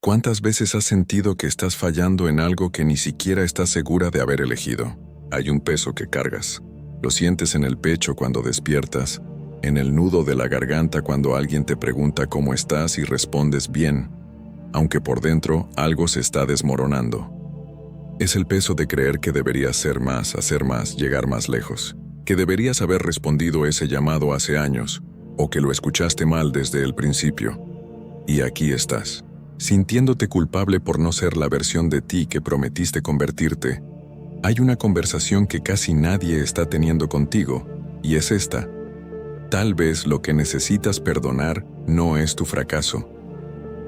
¿Cuántas veces has sentido que estás fallando en algo que ni siquiera estás segura de haber elegido? Hay un peso que cargas. Lo sientes en el pecho cuando despiertas, en el nudo de la garganta cuando alguien te pregunta cómo estás y respondes bien, aunque por dentro algo se está desmoronando. Es el peso de creer que deberías ser más, hacer más, llegar más lejos, que deberías haber respondido ese llamado hace años, o que lo escuchaste mal desde el principio. Y aquí estás, sintiéndote culpable por no ser la versión de ti que prometiste convertirte. Hay una conversación que casi nadie está teniendo contigo, y es esta. Tal vez lo que necesitas perdonar no es tu fracaso.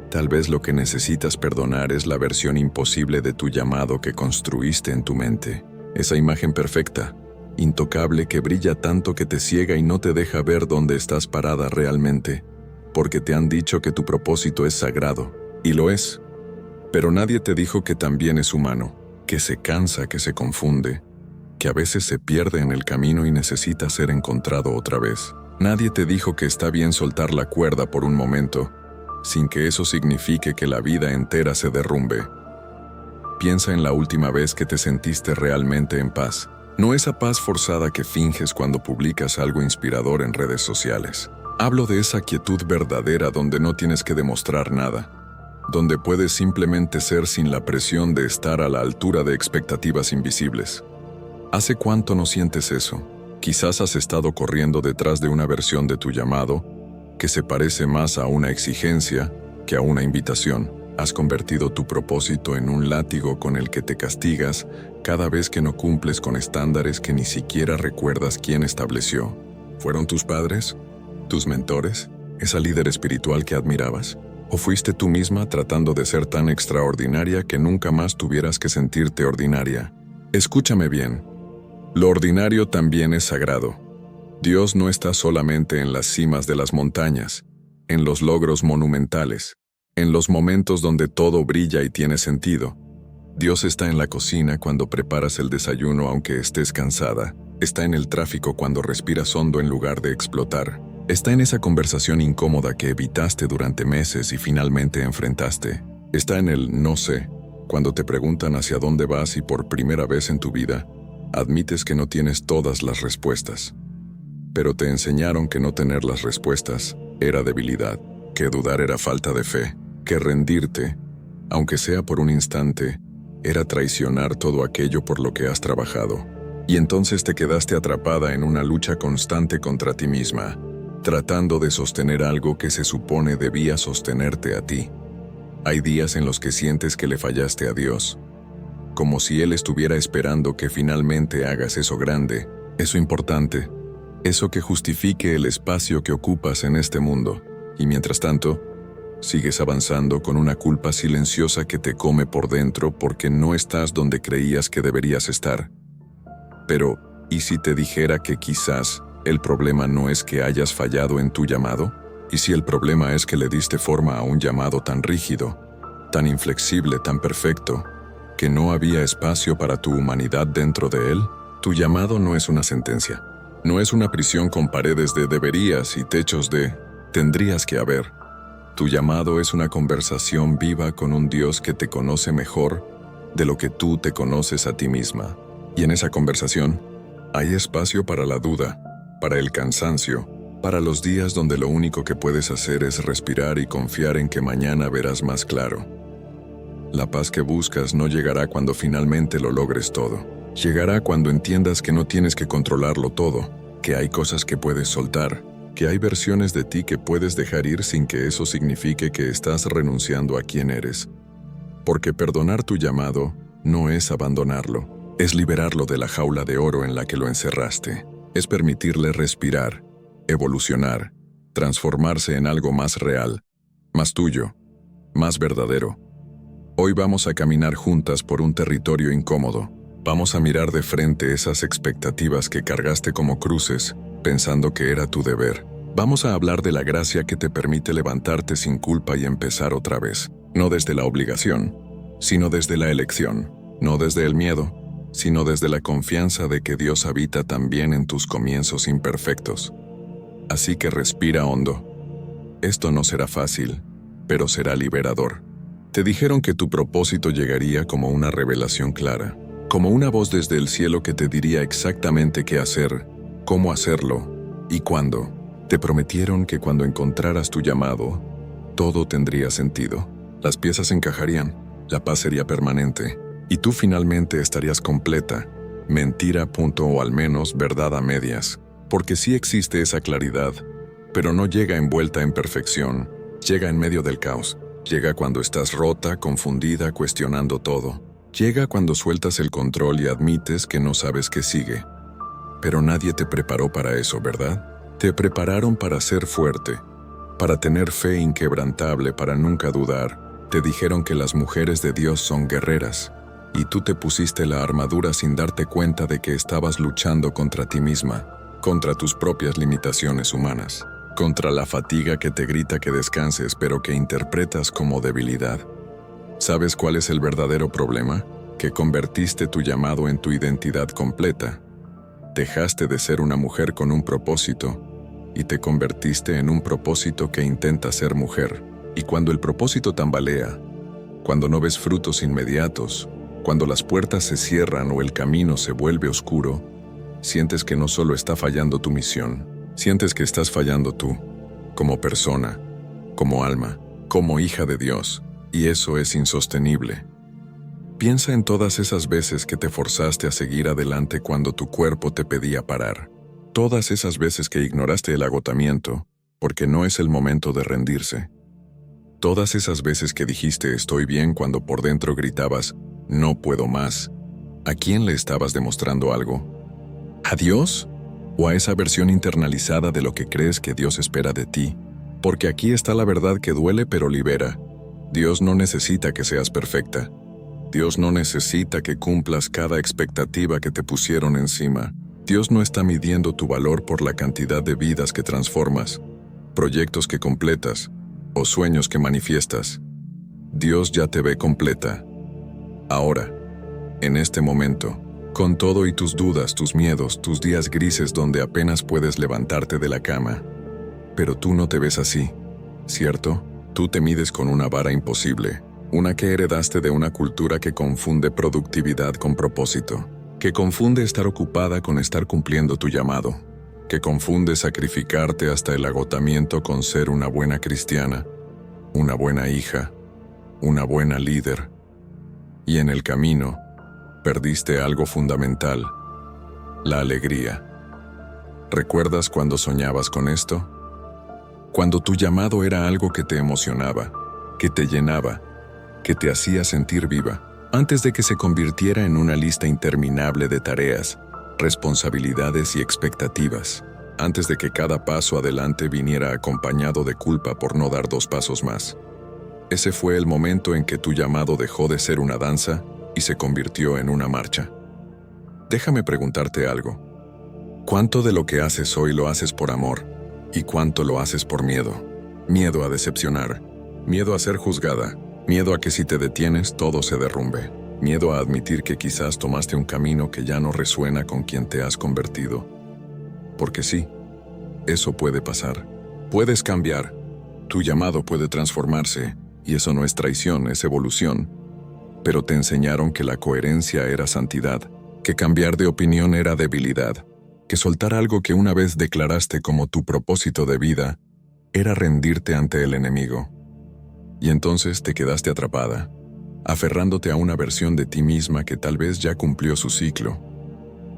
Tal vez lo que necesitas perdonar es la versión imposible de tu llamado que construiste en tu mente. Esa imagen perfecta, intocable, que brilla tanto que te ciega y no te deja ver dónde estás parada realmente, porque te han dicho que tu propósito es sagrado, y lo es. Pero nadie te dijo que también es humano, que se cansa, que se confunde, que a veces se pierde en el camino y necesita ser encontrado otra vez. Nadie te dijo que está bien soltar la cuerda por un momento, sin que eso signifique que la vida entera se derrumbe. Piensa en la última vez que te sentiste realmente en paz. No esa paz forzada que finges cuando publicas algo inspirador en redes sociales. Hablo de esa quietud verdadera donde no tienes que demostrar nada, donde puedes simplemente ser sin la presión de estar a la altura de expectativas invisibles. ¿Hace cuánto no sientes eso? Quizás has estado corriendo detrás de una versión de tu llamado que se parece más a una exigencia que a una invitación. Has convertido tu propósito en un látigo con el que te castigas cada vez que no cumples con estándares que ni siquiera recuerdas quién estableció. ¿Fueron tus padres? ¿Tus mentores? ¿Esa líder espiritual que admirabas? ¿O fuiste tú misma tratando de ser tan extraordinaria que nunca más tuvieras que sentirte ordinaria? Escúchame bien. Lo ordinario también es sagrado. Dios no está solamente en las cimas de las montañas, en los logros monumentales, en los momentos donde todo brilla y tiene sentido. Dios está en la cocina cuando preparas el desayuno aunque estés cansada. Está en el tráfico cuando respiras hondo en lugar de explotar. Está en esa conversación incómoda que evitaste durante meses y finalmente enfrentaste. Está en el no sé, cuando te preguntan hacia dónde vas y por primera vez en tu vida, admites que no tienes todas las respuestas. Pero te enseñaron que no tener las respuestas era debilidad, que dudar era falta de fe, que rendirte, aunque sea por un instante, era traicionar todo aquello por lo que has trabajado. Y entonces te quedaste atrapada en una lucha constante contra ti misma, tratando de sostener algo que se supone debía sostenerte a ti. Hay días en los que sientes que le fallaste a Dios, como si Él estuviera esperando que finalmente hagas eso grande, eso importante, eso que justifique el espacio que ocupas en este mundo. Y mientras tanto, sigues avanzando con una culpa silenciosa que te come por dentro porque no estás donde creías que deberías estar. Pero, ¿y si te dijera que quizás el problema no es que hayas fallado en tu llamado? ¿Y si el problema es que le diste forma a un llamado tan rígido, tan inflexible, tan perfecto, que no había espacio para tu humanidad dentro de él? Tu llamado no es una sentencia. No es una prisión con paredes de deberías y techos de tendrías que haber. Tu llamado es una conversación viva con un Dios que te conoce mejor de lo que tú te conoces a ti misma. Y en esa conversación hay espacio para la duda, para el cansancio, para los días donde lo único que puedes hacer es respirar y confiar en que mañana verás más claro. La paz que buscas no llegará cuando finalmente lo logres todo. Llegará cuando entiendas que no tienes que controlarlo todo, que hay cosas que puedes soltar, que hay versiones de ti que puedes dejar ir sin que eso signifique que estás renunciando a quién eres. Porque perdonar tu llamado no es abandonarlo, es liberarlo de la jaula de oro en la que lo encerraste, es permitirle respirar, evolucionar, transformarse en algo más real, más tuyo, más verdadero. Hoy vamos a caminar juntas por un territorio incómodo. Vamos a mirar de frente esas expectativas que cargaste como cruces, pensando que era tu deber. Vamos a hablar de la gracia que te permite levantarte sin culpa y empezar otra vez. No desde la obligación, sino desde la elección. No desde el miedo, sino desde la confianza de que Dios habita también en tus comienzos imperfectos. Así que respira hondo. Esto no será fácil, pero será liberador. Te dijeron que tu propósito llegaría como una revelación clara, como una voz desde el cielo que te diría exactamente qué hacer, cómo hacerlo y cuándo. Te prometieron que cuando encontraras tu llamado, todo tendría sentido. Las piezas encajarían, la paz sería permanente, y tú finalmente estarías completa. Mentira, punto, o al menos verdad a medias. Porque sí existe esa claridad, pero no llega envuelta en perfección, llega en medio del caos. Llega cuando estás rota, confundida, cuestionando todo. Llega cuando sueltas el control y admites que no sabes qué sigue. Pero nadie te preparó para eso, ¿verdad? Te prepararon para ser fuerte, para tener fe inquebrantable, para nunca dudar. Te dijeron que las mujeres de Dios son guerreras, y tú te pusiste la armadura sin darte cuenta de que estabas luchando contra ti misma, contra tus propias limitaciones humanas, contra la fatiga que te grita que descanses pero que interpretas como debilidad. ¿Sabes cuál es el verdadero problema? Que convertiste tu llamado en tu identidad completa. Dejaste de ser una mujer con un propósito y te convertiste en un propósito que intenta ser mujer. Y cuando el propósito tambalea, cuando no ves frutos inmediatos, cuando las puertas se cierran o el camino se vuelve oscuro, sientes que no solo está fallando tu misión, sientes que estás fallando tú, como persona, como alma, como hija de Dios, y eso es insostenible. Piensa en todas esas veces que te forzaste a seguir adelante cuando tu cuerpo te pedía parar. Todas esas veces que ignoraste el agotamiento, porque no es el momento de rendirse. Todas esas veces que dijiste estoy bien cuando por dentro gritabas no puedo más. ¿A quién le estabas demostrando algo? ¿A Dios? ¿O a esa versión internalizada de lo que crees que Dios espera de ti? Porque aquí está la verdad que duele pero libera. Dios no necesita que seas perfecta. Dios no necesita que cumplas cada expectativa que te pusieron encima. Dios no está midiendo tu valor por la cantidad de vidas que transformas, proyectos que completas o sueños que manifiestas. Dios ya te ve completa. Ahora, en este momento, con todo y tus dudas, tus miedos, tus días grises donde apenas puedes levantarte de la cama. Pero tú no te ves así, ¿cierto? Tú te mides con una vara imposible. Una que heredaste de una cultura que confunde productividad con propósito, que confunde estar ocupada con estar cumpliendo tu llamado, que confunde sacrificarte hasta el agotamiento con ser una buena cristiana, una buena hija, una buena líder. Y en el camino, perdiste algo fundamental, la alegría. ¿Recuerdas cuando soñabas con esto? Cuando tu llamado era algo que te emocionaba, que te llenaba, que te hacía sentir viva, antes de que se convirtiera en una lista interminable de tareas, responsabilidades y expectativas, antes de que cada paso adelante viniera acompañado de culpa por no dar 2 pasos más. Ese fue el momento en que tu llamado dejó de ser una danza y se convirtió en una marcha. Déjame preguntarte algo. ¿Cuánto de lo que haces hoy lo haces por amor? ¿Y cuánto lo haces por miedo? Miedo a decepcionar, miedo a ser juzgada, miedo a que si te detienes todo se derrumbe, miedo a admitir que quizás tomaste un camino que ya no resuena con quien te has convertido. Porque sí, eso puede pasar. Puedes cambiar, tu llamado puede transformarse, y eso no es traición, es evolución. Pero te enseñaron que la coherencia era santidad, que cambiar de opinión era debilidad, que soltar algo que una vez declaraste como tu propósito de vida era rendirte ante el enemigo. Y entonces te quedaste atrapada, aferrándote a una versión de ti misma que tal vez ya cumplió su ciclo.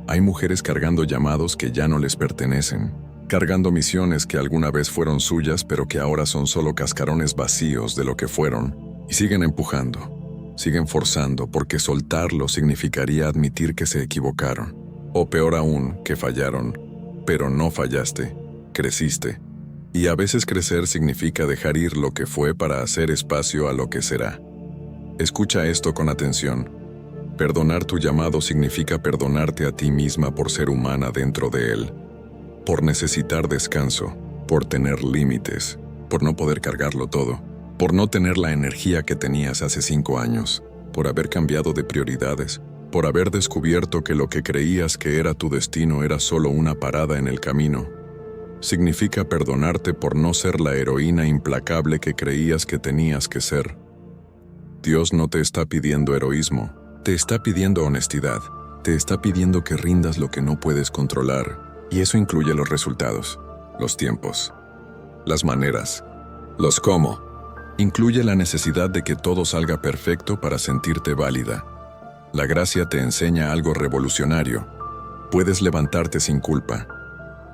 Hay mujeres cargando llamados que ya no les pertenecen, cargando misiones que alguna vez fueron suyas pero que ahora son solo cascarones vacíos de lo que fueron, y siguen empujando, siguen forzando porque soltarlo significaría admitir que se equivocaron, o peor aún, que fallaron, pero no fallaste, creciste. Y a veces crecer significa dejar ir lo que fue para hacer espacio a lo que será. Escucha esto con atención. Perdonar tu llamado significa perdonarte a ti misma por ser humana dentro de él, por necesitar descanso, por tener límites, por no poder cargarlo todo, por no tener la energía que tenías hace 5 años, por haber cambiado de prioridades, por haber descubierto que lo que creías que era tu destino era solo una parada en el camino. Significa perdonarte por no ser la heroína implacable que creías que tenías que ser. Dios no te está pidiendo heroísmo, te está pidiendo honestidad, te está pidiendo que rindas lo que no puedes controlar, y eso incluye los resultados, los tiempos, las maneras, los cómo. Incluye la necesidad de que todo salga perfecto para sentirte válida. La gracia te enseña algo revolucionario. Puedes levantarte sin culpa.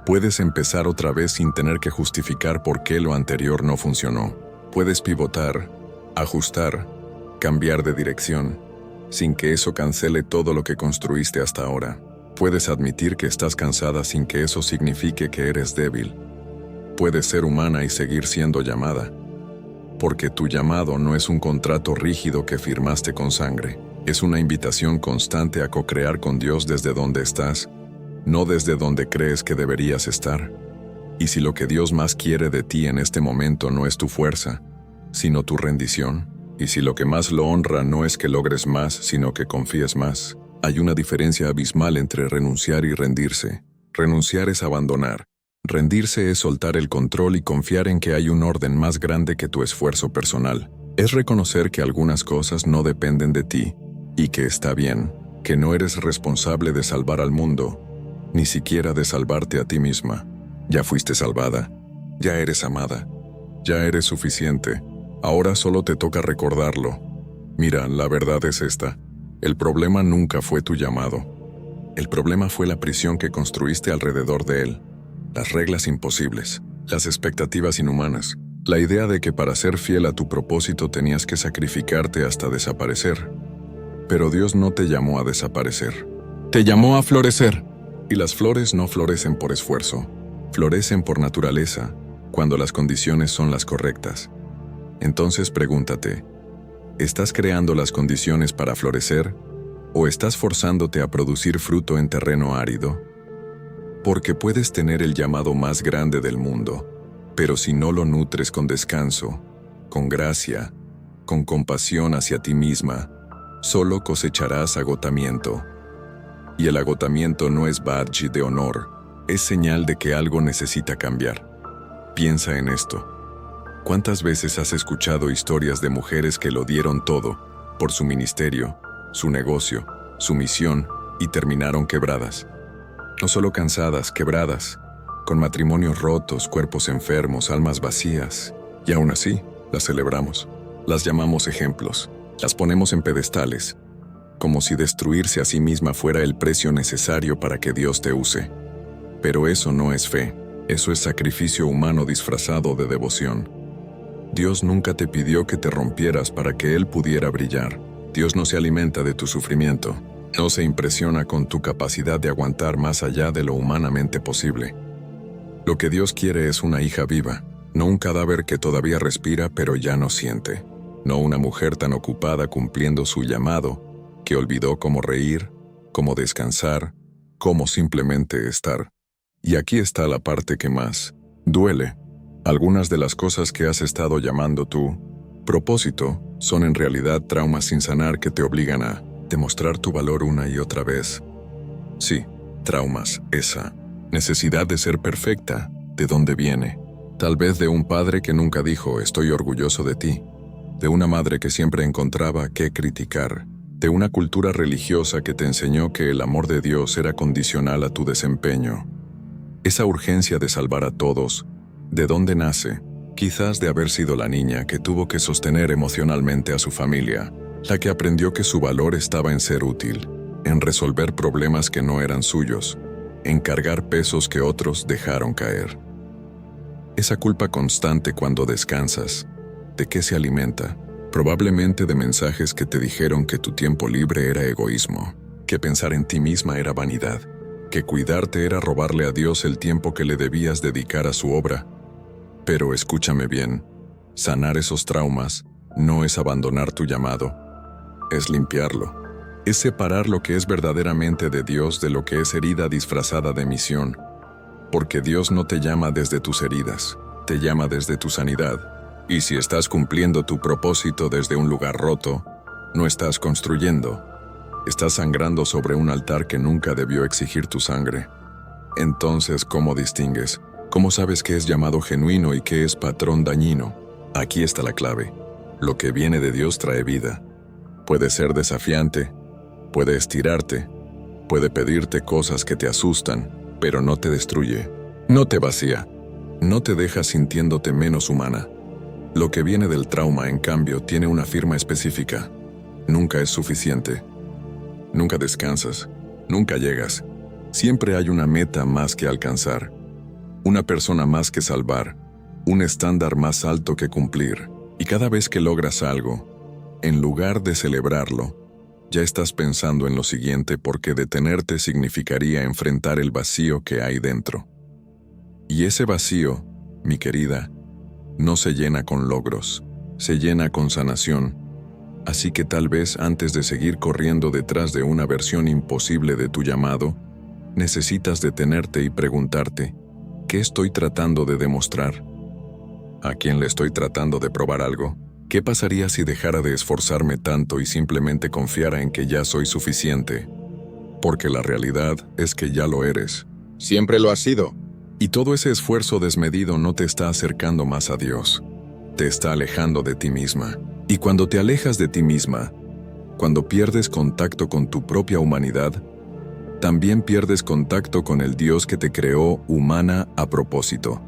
Puedes empezar otra vez sin tener que justificar por qué lo anterior no funcionó. Puedes pivotar, ajustar, cambiar de dirección, sin que eso cancele todo lo que construiste hasta ahora. Puedes admitir que estás cansada sin que eso signifique que eres débil. Puedes ser humana y seguir siendo llamada. Porque tu llamado no es un contrato rígido que firmaste con sangre. Es una invitación constante a co-crear con Dios desde donde estás, no desde donde crees que deberías estar. Y si lo que Dios más quiere de ti en este momento no es tu fuerza, sino tu rendición, y si lo que más lo honra no es que logres más, sino que confíes más, hay una diferencia abismal entre renunciar y rendirse. Renunciar es abandonar. Rendirse es soltar el control y confiar en que hay un orden más grande que tu esfuerzo personal. Es reconocer que algunas cosas no dependen de ti, y que está bien, que no eres responsable de salvar al mundo, ni siquiera de salvarte a ti misma. Ya fuiste salvada, ya eres amada, ya eres suficiente. Ahora solo te toca recordarlo. Mira, la verdad es esta. El problema nunca fue tu llamado. El problema fue la prisión que construiste alrededor de él. Las reglas imposibles, las expectativas inhumanas, la idea de que para ser fiel a tu propósito tenías que sacrificarte hasta desaparecer. Pero Dios no te llamó a desaparecer. Te llamó a florecer. Y las flores no florecen por esfuerzo. Florecen por naturaleza, cuando las condiciones son las correctas. Entonces pregúntate, ¿estás creando las condiciones para florecer o estás forzándote a producir fruto en terreno árido? Porque puedes tener el llamado más grande del mundo, pero si no lo nutres con descanso, con gracia, con compasión hacia ti misma, solo cosecharás agotamiento. Y el agotamiento no es badge de honor, es señal de que algo necesita cambiar. Piensa en esto. ¿Cuántas veces has escuchado historias de mujeres que lo dieron todo por su ministerio, su negocio, su misión y terminaron quebradas? No solo cansadas, quebradas, con matrimonios rotos, cuerpos enfermos, almas vacías. Y aún así, las celebramos. Las llamamos ejemplos. Las ponemos en pedestales, como si destruirse a sí misma fuera el precio necesario para que Dios te use. Pero eso no es fe. Eso es sacrificio humano disfrazado de devoción. Dios nunca te pidió que te rompieras para que Él pudiera brillar. Dios no se alimenta de tu sufrimiento. No se impresiona con tu capacidad de aguantar más allá de lo humanamente posible. Lo que Dios quiere es una hija viva, no un cadáver que todavía respira pero ya no siente. No una mujer tan ocupada cumpliendo su llamado que olvidó cómo reír, cómo descansar, cómo simplemente estar. Y aquí está la parte que más duele. Algunas de las cosas que has estado llamando tu propósito son en realidad traumas sin sanar que te obligan a demostrar tu valor una y otra vez. Sí, traumas, esa necesidad de ser perfecta, ¿de dónde viene? Tal vez de un padre que nunca dijo estoy orgulloso de ti, de una madre que siempre encontraba qué criticar, de una cultura religiosa que te enseñó que el amor de Dios era condicional a tu desempeño. Esa urgencia de salvar a todos, ¿de dónde nace? Quizás de haber sido la niña que tuvo que sostener emocionalmente a su familia, la que aprendió que su valor estaba en ser útil, en resolver problemas que no eran suyos, en cargar pesos que otros dejaron caer. Esa culpa constante cuando descansas, ¿de qué se alimenta? Probablemente de mensajes que te dijeron que tu tiempo libre era egoísmo, que pensar en ti misma era vanidad, que cuidarte era robarle a Dios el tiempo que le debías dedicar a su obra. Pero escúchame bien, sanar esos traumas no es abandonar tu llamado, es limpiarlo. Es separar lo que es verdaderamente de Dios de lo que es herida disfrazada de misión. Porque Dios no te llama desde tus heridas, te llama desde tu sanidad. Y si estás cumpliendo tu propósito desde un lugar roto, no estás construyendo. Estás sangrando sobre un altar que nunca debió exigir tu sangre. Entonces, ¿cómo distingues? ¿Cómo sabes qué es llamado genuino y qué es patrón dañino? Aquí está la clave. Lo que viene de Dios trae vida. Puede ser desafiante, puede estirarte, puede pedirte cosas que te asustan, pero no te destruye, no te vacía, no te deja sintiéndote menos humana. Lo que viene del trauma, en cambio, tiene una firma específica. Nunca es suficiente. Nunca descansas, nunca llegas. Siempre hay una meta más que alcanzar, una persona más que salvar, un estándar más alto que cumplir. Y cada vez que logras algo, en lugar de celebrarlo, ya estás pensando en lo siguiente, porque detenerte significaría enfrentar el vacío que hay dentro. Y ese vacío, mi querida, no se llena con logros, se llena con sanación. Así que tal vez antes de seguir corriendo detrás de una versión imposible de tu llamado, necesitas detenerte y preguntarte, ¿qué estoy tratando de demostrar? ¿A quién le estoy tratando de probar algo? ¿Qué pasaría si dejara de esforzarme tanto y simplemente confiara en que ya soy suficiente? Porque la realidad es que ya lo eres. Siempre lo has sido. Y todo ese esfuerzo desmedido no te está acercando más a Dios. Te está alejando de ti misma. Y cuando te alejas de ti misma, cuando pierdes contacto con tu propia humanidad, también pierdes contacto con el Dios que te creó humana a propósito.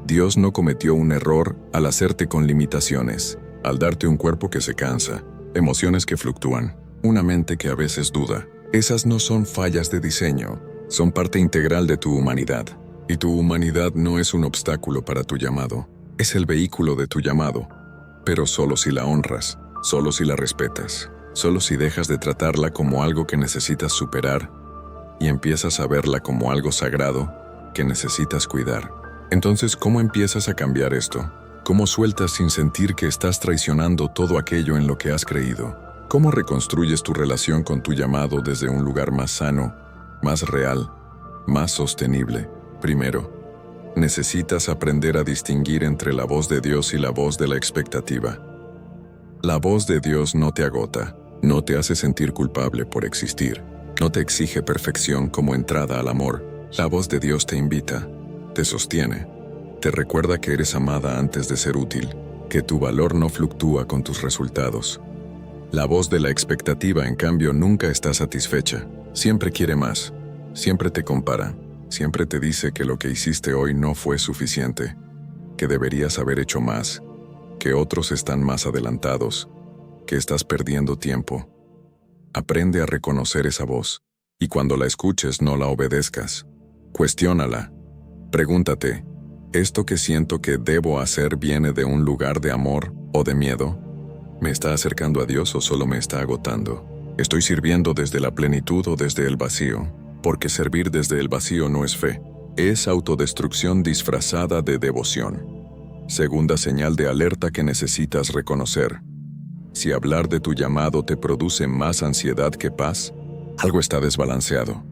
Dios no cometió un error al hacerte con limitaciones, al darte un cuerpo que se cansa, emociones que fluctúan, una mente que a veces duda. Esas no son fallas de diseño, son parte integral de tu humanidad. Y tu humanidad no es un obstáculo para tu llamado, es el vehículo de tu llamado, pero solo si la honras, solo si la respetas, solo si dejas de tratarla como algo que necesitas superar y empiezas a verla como algo sagrado que necesitas cuidar. Entonces, ¿cómo empiezas a cambiar esto? ¿Cómo sueltas sin sentir que estás traicionando todo aquello en lo que has creído? ¿Cómo reconstruyes tu relación con tu llamado desde un lugar más sano, más real, más sostenible? Primero, necesitas aprender a distinguir entre la voz de Dios y la voz de la expectativa. La voz de Dios no te agota, no te hace sentir culpable por existir, no te exige perfección como entrada al amor. La voz de Dios te invita, te sostiene, te recuerda que eres amada antes de ser útil, que tu valor no fluctúa con tus resultados. La voz de la expectativa, en cambio, nunca está satisfecha, siempre quiere más, siempre te compara. Siempre te dice que lo que hiciste hoy no fue suficiente, que deberías haber hecho más, que otros están más adelantados, que estás perdiendo tiempo. Aprende a reconocer esa voz, y cuando la escuches no la obedezcas. Cuestiónala. Pregúntate, ¿esto que siento que debo hacer viene de un lugar de amor o de miedo? ¿Me está acercando a Dios o solo me está agotando? ¿Estoy sirviendo desde la plenitud o desde el vacío? Porque servir desde el vacío no es fe, es autodestrucción disfrazada de devoción. Segunda señal de alerta que necesitas reconocer. Si hablar de tu llamado te produce más ansiedad que paz, algo está desbalanceado.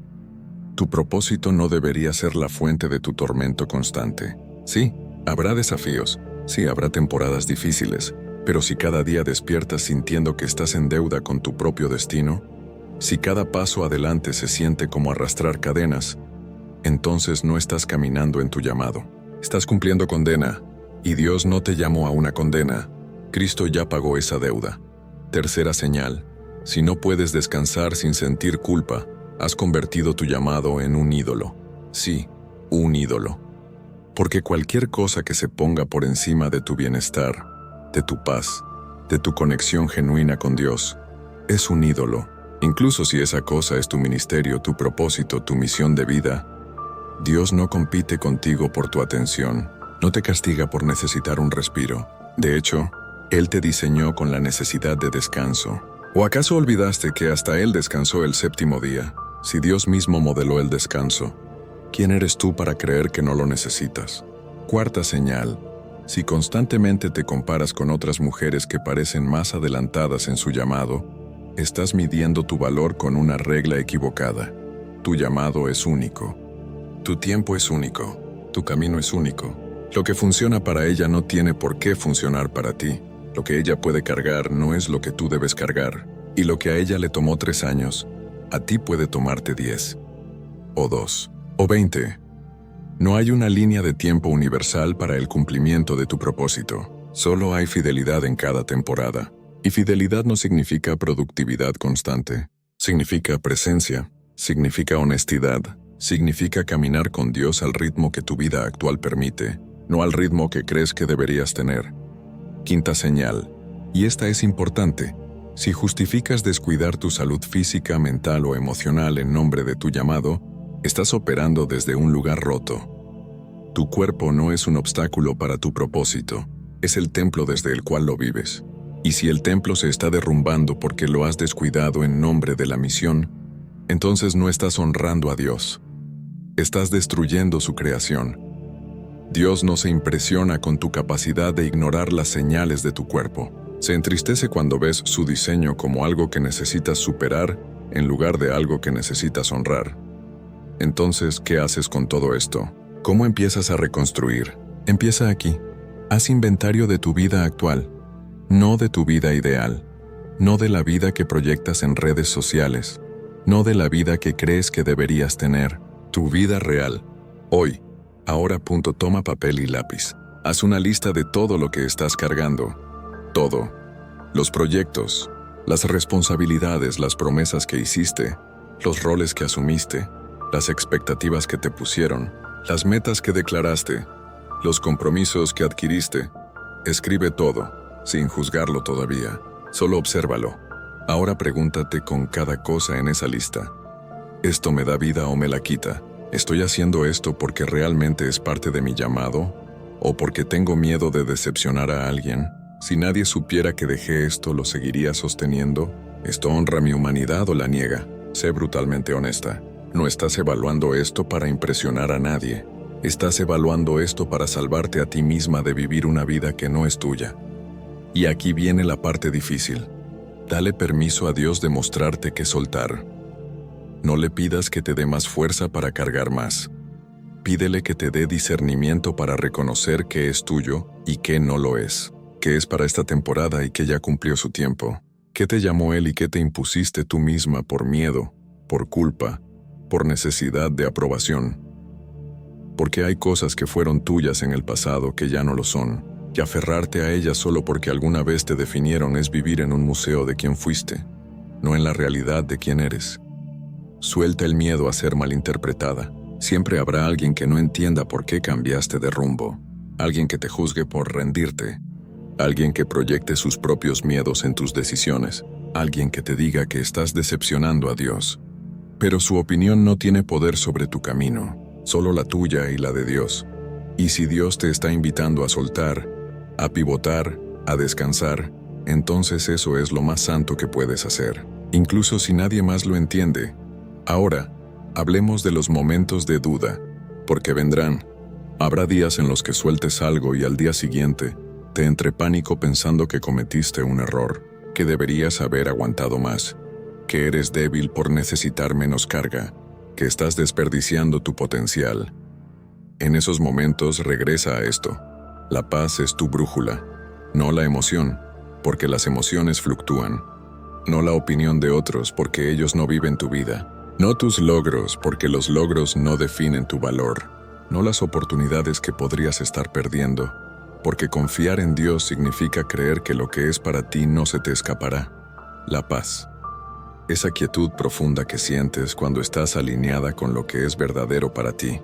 Tu propósito no debería ser la fuente de tu tormento constante. Sí, habrá desafíos, sí, habrá temporadas difíciles, pero si cada día despiertas sintiendo que estás en deuda con tu propio destino, si cada paso adelante se siente como arrastrar cadenas, entonces no estás caminando en tu llamado. Estás cumpliendo condena, y Dios no te llamó a una condena. Cristo ya pagó esa deuda. Tercera señal, si no puedes descansar sin sentir culpa, has convertido tu llamado en un ídolo. Sí, un ídolo. Porque cualquier cosa que se ponga por encima de tu bienestar, de tu paz, de tu conexión genuina con Dios, es un ídolo. Incluso si esa cosa es tu ministerio, tu propósito, tu misión de vida, Dios no compite contigo por tu atención, no te castiga por necesitar un respiro. De hecho, Él te diseñó con la necesidad de descanso. ¿O acaso olvidaste que hasta Él descansó el séptimo día? Si Dios mismo modeló el descanso, ¿quién eres tú para creer que no lo necesitas? Cuarta señal, si constantemente te comparas con otras mujeres que parecen más adelantadas en su llamado, estás midiendo tu valor con una regla equivocada. Tu llamado es único. Tu tiempo es único. Tu camino es único. Lo que funciona para ella no tiene por qué funcionar para ti. Lo que ella puede cargar no es lo que tú debes cargar. Y lo que a ella le tomó 3 años, a ti puede tomarte 10, o 2, o 20. No hay una línea de tiempo universal para el cumplimiento de tu propósito. Solo hay fidelidad en cada temporada. Y fidelidad no significa productividad constante. Significa presencia, significa honestidad, significa caminar con Dios al ritmo que tu vida actual permite, no al ritmo que crees que deberías tener. Quinta señal, y esta es importante. Si justificas descuidar tu salud física, mental o emocional en nombre de tu llamado, estás operando desde un lugar roto. Tu cuerpo no es un obstáculo para tu propósito, es el templo desde el cual lo vives. Y si el templo se está derrumbando porque lo has descuidado en nombre de la misión, entonces no estás honrando a Dios. Estás destruyendo su creación. Dios no se impresiona con tu capacidad de ignorar las señales de tu cuerpo. Se entristece cuando ves su diseño como algo que necesitas superar en lugar de algo que necesitas honrar. Entonces, ¿qué haces con todo esto? ¿Cómo empiezas a reconstruir? Empieza aquí. Haz inventario de tu vida actual, no de tu vida ideal, no de la vida que proyectas en redes sociales, no de la vida que crees que deberías tener, tu vida real. Hoy, ahora. Toma papel y lápiz. Haz una lista de todo lo que estás cargando. Todo. Los proyectos, las responsabilidades, las promesas que hiciste, los roles que asumiste, las expectativas que te pusieron, las metas que declaraste, los compromisos que adquiriste. Escribe todo, sin juzgarlo todavía. Solo obsérvalo. Ahora pregúntate con cada cosa en esa lista. ¿Esto me da vida o me la quita? ¿Estoy haciendo esto porque realmente es parte de mi llamado? ¿O porque tengo miedo de decepcionar a alguien? Si nadie supiera que dejé esto, ¿lo seguiría sosteniendo? ¿Esto honra mi humanidad o la niega? Sé brutalmente honesta. No estás evaluando esto para impresionar a nadie. Estás evaluando esto para salvarte a ti misma de vivir una vida que no es tuya. Y aquí viene la parte difícil. Dale permiso a Dios de mostrarte qué soltar. No le pidas que te dé más fuerza para cargar más. Pídele que te dé discernimiento para reconocer qué es tuyo y qué no lo es. Qué es para esta temporada y qué ya cumplió su tiempo. ¿Qué te llamó Él y qué te impusiste tú misma por miedo, por culpa, por necesidad de aprobación? Porque hay cosas que fueron tuyas en el pasado que ya no lo son. Y aferrarte a ellas solo porque alguna vez te definieron es vivir en un museo de quién fuiste, no en la realidad de quién eres. Suelta el miedo a ser malinterpretada. Siempre habrá alguien que no entienda por qué cambiaste de rumbo. Alguien que te juzgue por rendirte. Alguien que proyecte sus propios miedos en tus decisiones. Alguien que te diga que estás decepcionando a Dios. Pero su opinión no tiene poder sobre tu camino, solo la tuya y la de Dios. Y si Dios te está invitando a soltar, a pivotar, a descansar, entonces eso es lo más santo que puedes hacer, incluso si nadie más lo entiende. Ahora, hablemos de los momentos de duda, porque vendrán. Habrá días en los que sueltes algo y al día siguiente te entre pánico pensando que cometiste un error, que deberías haber aguantado más, que eres débil por necesitar menos carga, que estás desperdiciando tu potencial. En esos momentos regresa a esto. La paz es tu brújula, no la emoción, porque las emociones fluctúan. No la opinión de otros, porque ellos no viven tu vida. No tus logros, porque los logros no definen tu valor. No las oportunidades que podrías estar perdiendo, porque confiar en Dios significa creer que lo que es para ti no se te escapará. La paz. Esa quietud profunda que sientes cuando estás alineada con lo que es verdadero para ti.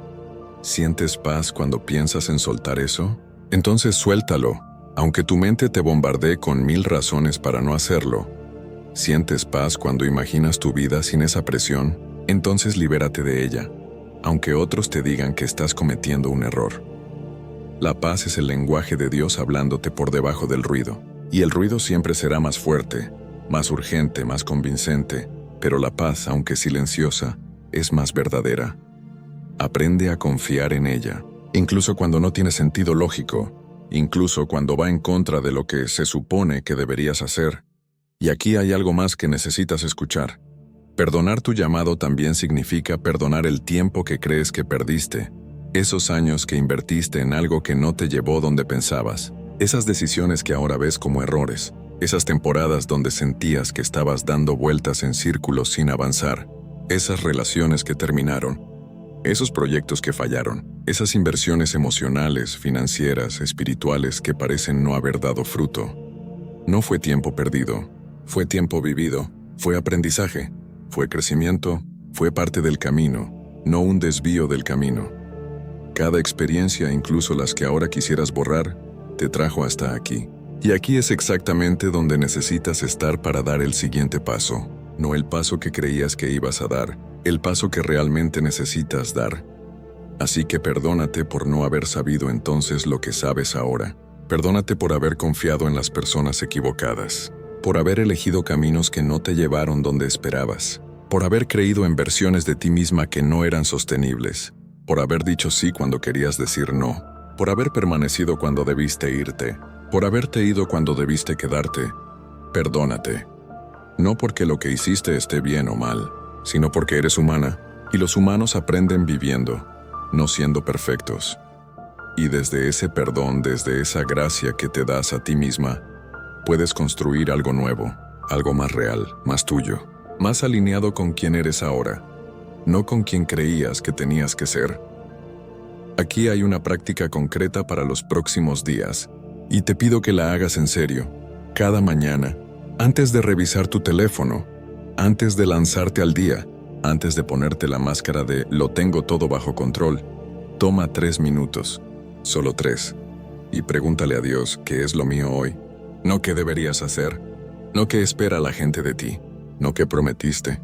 ¿Sientes paz cuando piensas en soltar eso? Entonces suéltalo, aunque tu mente te bombardee con 1000 razones para no hacerlo. ¿Sientes paz cuando imaginas tu vida sin esa presión? Entonces libérate de ella, aunque otros te digan que estás cometiendo un error. La paz es el lenguaje de Dios hablándote por debajo del ruido, y el ruido siempre será más fuerte, más urgente, más convincente, pero la paz, aunque silenciosa, es más verdadera. Aprende a confiar en ella, incluso cuando no tiene sentido lógico, incluso cuando va en contra de lo que se supone que deberías hacer. Y aquí hay algo más que necesitas escuchar. Perdonar tu llamado también significa perdonar el tiempo que crees que perdiste, esos años que invertiste en algo que no te llevó donde pensabas, esas decisiones que ahora ves como errores, esas temporadas donde sentías que estabas dando vueltas en círculos sin avanzar, esas relaciones que terminaron. Esos proyectos que fallaron, esas inversiones emocionales, financieras, espirituales que parecen no haber dado fruto. No fue tiempo perdido, fue tiempo vivido, fue aprendizaje, fue crecimiento, fue parte del camino, no un desvío del camino. Cada experiencia, incluso las que ahora quisieras borrar, te trajo hasta aquí. Y aquí es exactamente donde necesitas estar para dar el siguiente paso, no el paso que creías que ibas a dar, el paso que realmente necesitas dar. Así que perdónate por no haber sabido entonces lo que sabes ahora. Perdónate por haber confiado en las personas equivocadas, por haber elegido caminos que no te llevaron donde esperabas, por haber creído en versiones de ti misma que no eran sostenibles, por haber dicho sí cuando querías decir no, por haber permanecido cuando debiste irte, por haberte ido cuando debiste quedarte. Perdónate. No porque lo que hiciste esté bien o mal, sino porque eres humana, y los humanos aprenden viviendo, no siendo perfectos. Y desde ese perdón, desde esa gracia que te das a ti misma, puedes construir algo nuevo, algo más real, más tuyo, más alineado con quien eres ahora, no con quien creías que tenías que ser. Aquí hay una práctica concreta para los próximos días, y te pido que la hagas en serio, cada mañana, antes de revisar tu teléfono, antes de lanzarte al día, antes de ponerte la máscara de "lo tengo todo bajo control", toma 3 minutos, solo 3, y pregúntale a Dios qué es lo mío hoy, no qué deberías hacer, no qué espera la gente de ti, no qué prometiste,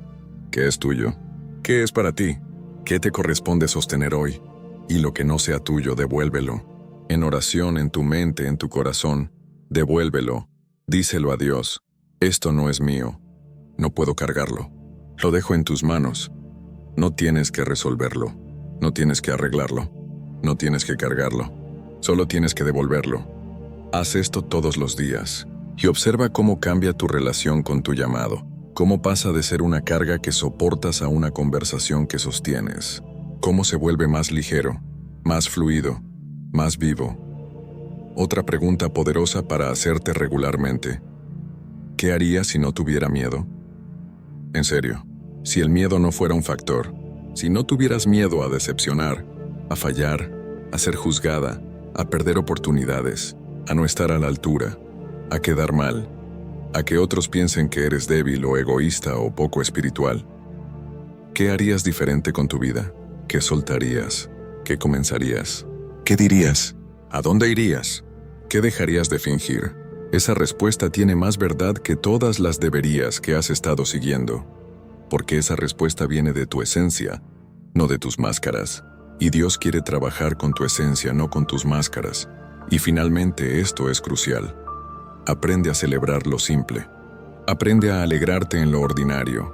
qué es tuyo, qué es para ti, qué te corresponde sostener hoy, y lo que no sea tuyo, devuélvelo. En oración, en tu mente, en tu corazón, devuélvelo, díselo a Dios, esto no es mío, no puedo cargarlo, lo dejo en tus manos, no tienes que resolverlo, no tienes que arreglarlo, no tienes que cargarlo, solo tienes que devolverlo. Haz esto todos los días, y observa cómo cambia tu relación con tu llamado, cómo pasa de ser una carga que soportas a una conversación que sostienes, cómo se vuelve más ligero, más fluido, más vivo. Otra pregunta poderosa para hacerte regularmente. ¿Qué harías si no tuviera miedo? En serio, si el miedo no fuera un factor, si no tuvieras miedo a decepcionar, a fallar, a ser juzgada, a perder oportunidades, a no estar a la altura, a quedar mal, a que otros piensen que eres débil o egoísta o poco espiritual, ¿qué harías diferente con tu vida? ¿Qué soltarías? ¿Qué comenzarías? ¿Qué dirías? ¿A dónde irías? ¿Qué dejarías de fingir? Esa respuesta tiene más verdad que todas las deberías que has estado siguiendo, porque esa respuesta viene de tu esencia, no de tus máscaras, y Dios quiere trabajar con tu esencia, no con tus máscaras. Y finalmente esto es crucial. Aprende a celebrar lo simple. Aprende a alegrarte en lo ordinario,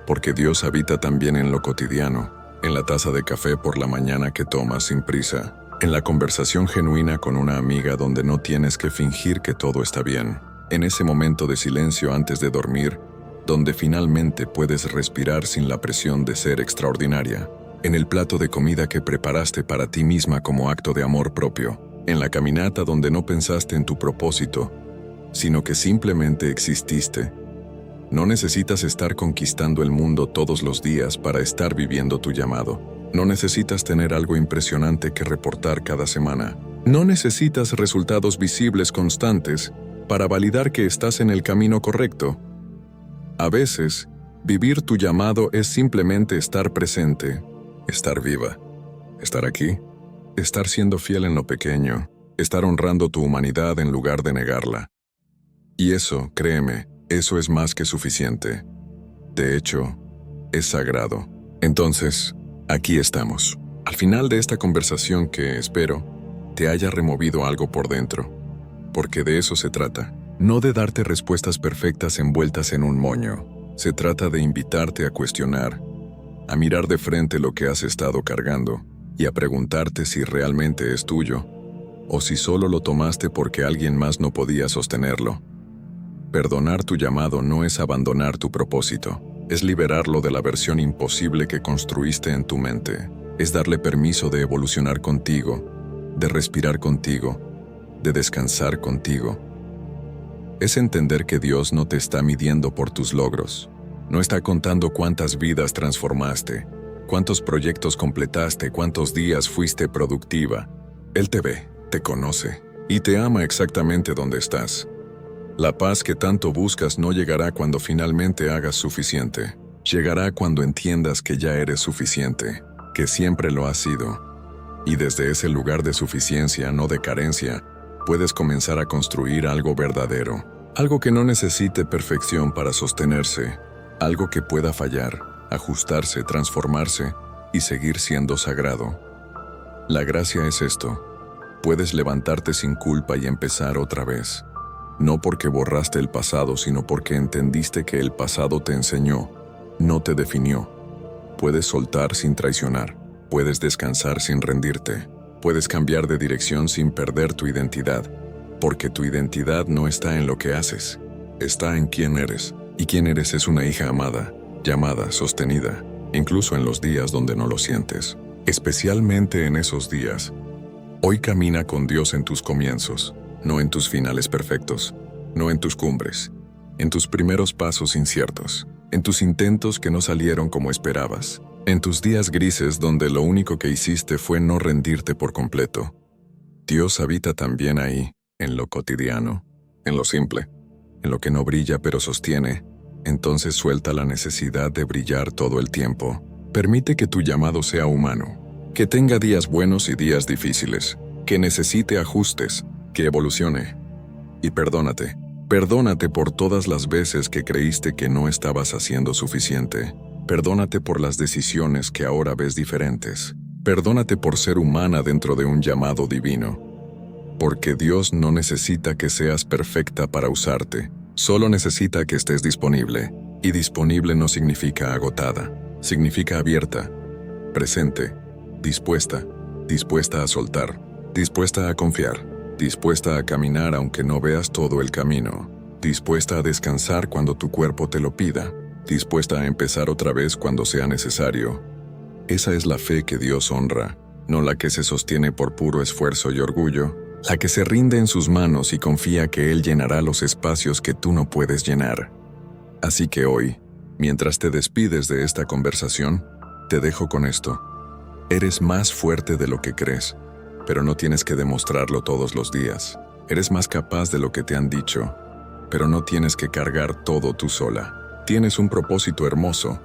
porque Dios habita también en lo cotidiano, en la taza de café por la mañana que tomas sin prisa, en la conversación genuina con una amiga donde no tienes que fingir que todo está bien, en ese momento de silencio antes de dormir, donde finalmente puedes respirar sin la presión de ser extraordinaria, en el plato de comida que preparaste para ti misma como acto de amor propio, en la caminata donde no pensaste en tu propósito, sino que simplemente exististe. No necesitas estar conquistando el mundo todos los días para estar viviendo tu llamado. No necesitas tener algo impresionante que reportar cada semana. No necesitas resultados visibles constantes para validar que estás en el camino correcto. A veces, vivir tu llamado es simplemente estar presente, estar viva, estar aquí, estar siendo fiel en lo pequeño, estar honrando tu humanidad en lugar de negarla. Y eso, créeme, eso es más que suficiente. De hecho, es sagrado. Entonces, aquí estamos. Al final de esta conversación que, espero, te haya removido algo por dentro. Porque de eso se trata. No de darte respuestas perfectas envueltas en un moño. Se trata de invitarte a cuestionar, a mirar de frente lo que has estado cargando y a preguntarte si realmente es tuyo o si solo lo tomaste porque alguien más no podía sostenerlo. Perdonar tu llamado no es abandonar tu propósito. Es liberarlo de la versión imposible que construiste en tu mente. Es darle permiso de evolucionar contigo, de respirar contigo, de descansar contigo. Es entender que Dios no te está midiendo por tus logros. No está contando cuántas vidas transformaste. ¿Cuántos proyectos completaste? ¿Cuántos días fuiste productiva? Él te ve, te conoce y te ama exactamente donde estás. La paz que tanto buscas no llegará cuando finalmente hagas suficiente. Llegará cuando entiendas que ya eres suficiente, que siempre lo has sido. Y desde ese lugar de suficiencia, no de carencia, puedes comenzar a construir algo verdadero. Algo que no necesite perfección para sostenerse. Algo que pueda fallar, ajustarse, transformarse y seguir siendo sagrado. La gracia es esto. Puedes levantarte sin culpa y empezar otra vez. No porque borraste el pasado, sino porque entendiste que el pasado te enseñó, no te definió. Puedes soltar sin traicionar. Puedes descansar sin rendirte. Puedes cambiar de dirección sin perder tu identidad. Porque tu identidad no está en lo que haces, está en quién eres. Y quién eres es una hija amada, llamada, sostenida, incluso en los días donde no lo sientes. Especialmente en esos días. Hoy camina con Dios en tus comienzos, no en tus finales perfectos, no en tus cumbres, en tus primeros pasos inciertos, en tus intentos que no salieron como esperabas, en tus días grises donde lo único que hiciste fue no rendirte por completo. Dios habita también ahí, en lo cotidiano, en lo simple, en lo que no brilla pero sostiene. Entonces suelta la necesidad de brillar todo el tiempo. Permite que tu llamado sea humano, que tenga días buenos y días difíciles, que necesite ajustes, que evolucione. Y perdónate. Perdónate por todas las veces que creíste que no estabas haciendo suficiente. Perdónate por las decisiones que ahora ves diferentes. Perdónate por ser humana dentro de un llamado divino. Porque Dios no necesita que seas perfecta para usarte, solo necesita que estés disponible. Y disponible no significa agotada, significa abierta, presente, dispuesta a soltar, dispuesta a confiar, dispuesta a caminar aunque no veas todo el camino, dispuesta a descansar cuando tu cuerpo te lo pida, dispuesta a empezar otra vez cuando sea necesario. Esa es la fe que Dios honra, no la que se sostiene por puro esfuerzo y orgullo, la que se rinde en sus manos y confía que Él llenará los espacios que tú no puedes llenar. Así que hoy, mientras te despides de esta conversación, te dejo con esto. Eres más fuerte de lo que crees, pero no tienes que demostrarlo todos los días. Eres más capaz de lo que te han dicho, pero no tienes que cargar todo tú sola. Tienes un propósito hermoso,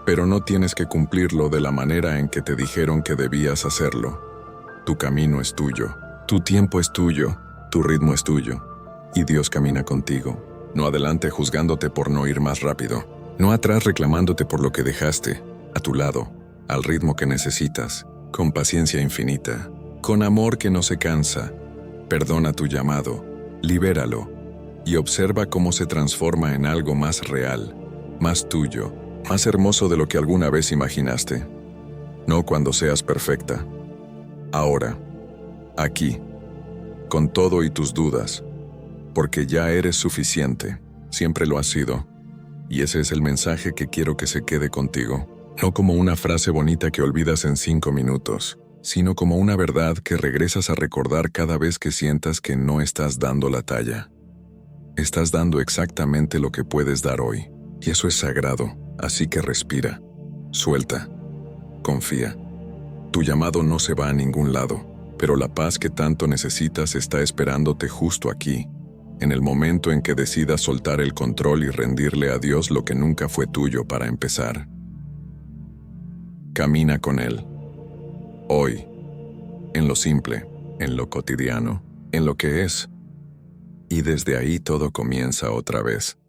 pero no tienes que cumplirlo de la manera en que te dijeron que debías hacerlo. Tu camino es tuyo. Tu tiempo es tuyo, tu ritmo es tuyo, y Dios camina contigo, no adelante juzgándote por no ir más rápido, no atrás reclamándote por lo que dejaste, a tu lado, al ritmo que necesitas, con paciencia infinita, con amor que no se cansa. Perdona tu llamado, libéralo, y observa cómo se transforma en algo más real, más tuyo, más hermoso de lo que alguna vez imaginaste. No cuando seas perfecta. Ahora. Aquí, con todo y tus dudas, porque ya eres suficiente, siempre lo has sido, y ese es el mensaje que quiero que se quede contigo, no como una frase bonita que olvidas en 5 minutos, sino como una verdad que regresas a recordar cada vez que sientas que no estás dando la talla. Estás dando exactamente lo que puedes dar hoy, y eso es sagrado, así que respira, suelta, confía. Tu llamado no se va a ningún lado. Pero la paz que tanto necesitas está esperándote justo aquí, en el momento en que decidas soltar el control y rendirle a Dios lo que nunca fue tuyo para empezar. Camina con Él. Hoy, en lo simple, en lo cotidiano, en lo que es. Y desde ahí todo comienza otra vez.